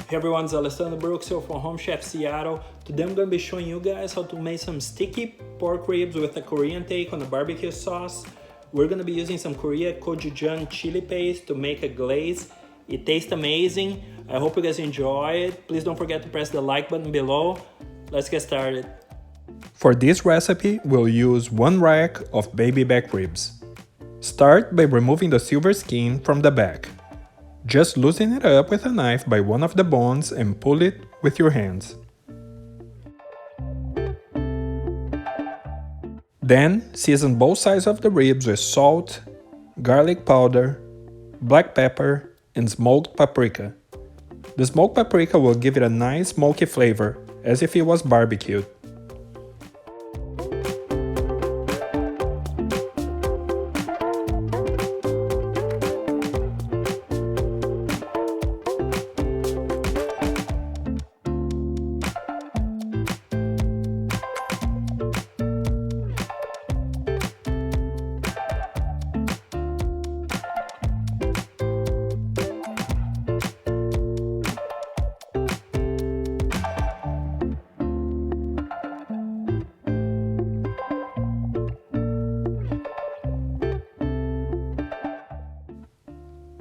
Hey everyone, it's Alessandro Brooks here from Home Chef Seattle. Today I'm going to be showing you guys how to make some sticky pork ribs with a Korean take on a barbecue sauce. We're going to be using some Korean Gochujan chili paste to make a glaze. It tastes amazing. I hope you guys enjoy it. Please don't forget to press the like button below. Let's get started. For this recipe, we'll use 1 rack of baby back ribs. Start by removing the silver skin from the back. Just loosen it up with a knife by one of the bones and pull it with your hands. Then, season both sides of the ribs with salt, garlic powder, black pepper, and smoked paprika. The smoked paprika will give it a nice smoky flavor, as if it was barbecued.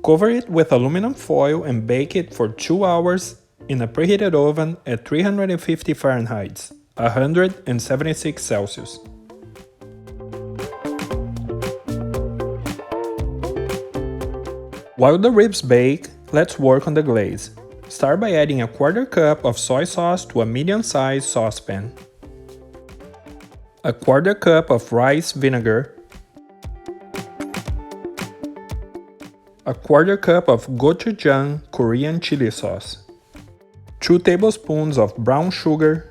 Cover it with aluminum foil and bake it for 2 hours in a preheated oven at 350 Fahrenheit, 176 Celsius. While the ribs bake, let's work on the glaze. Start by adding a 1/4 cup of soy sauce to a medium-sized saucepan, a 1/4 cup of rice vinegar, a 1/4 cup of Gochujan Korean chili sauce, 2 tablespoons of brown sugar,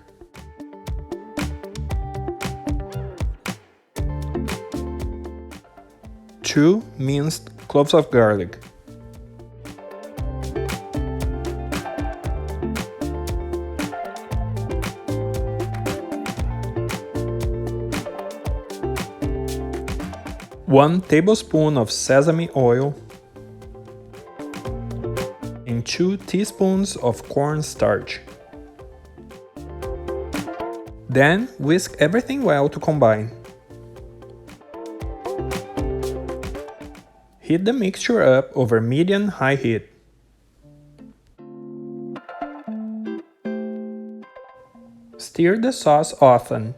two minced cloves of garlic, one tablespoon of sesame oil, and 2 teaspoons of cornstarch. Then whisk everything well to combine. Heat the mixture up over medium-high heat. Stir the sauce often,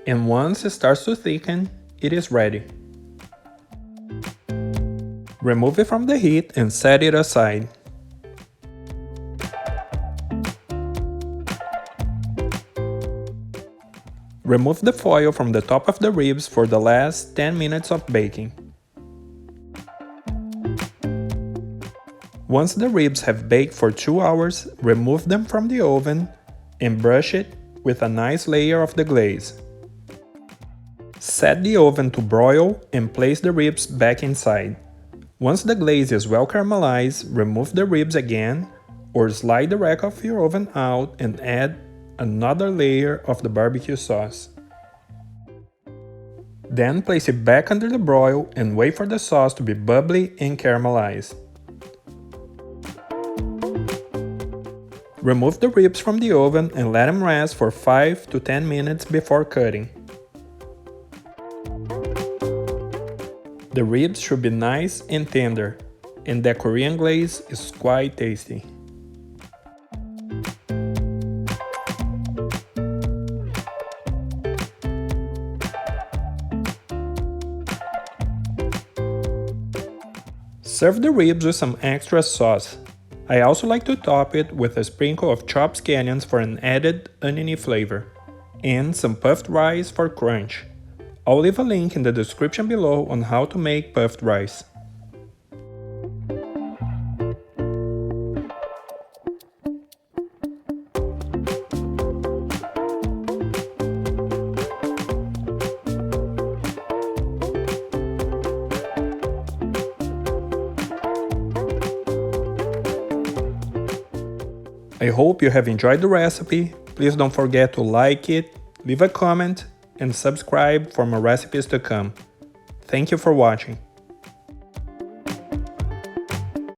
and once it starts to thicken, it is ready. Remove it from the heat and set it aside. Remove the foil from the top of the ribs for the last 10 minutes of baking. Once the ribs have baked for 2 hours, remove them from the oven and brush it with a nice layer of the glaze. Set the oven to broil and place the ribs back inside. Once the glaze is well caramelized, remove the ribs again or slide the rack of your oven out and add another layer of the barbecue sauce. Then place it back under the broil and wait for the sauce to be bubbly and caramelized. Remove the ribs from the oven and let them rest for 5 to 10 minutes before cutting. The ribs should be nice and tender, and the Korean glaze is quite tasty. Serve the ribs with some extra sauce. I also like to top it with a sprinkle of chopped scallions for an added oniony flavor, and some puffed rice for crunch. I'll leave a link in the description below on how to make puffed rice. I hope you have enjoyed the recipe. Please don't forget to like it, leave a comment, and subscribe for more recipes to come. Thank you for watching.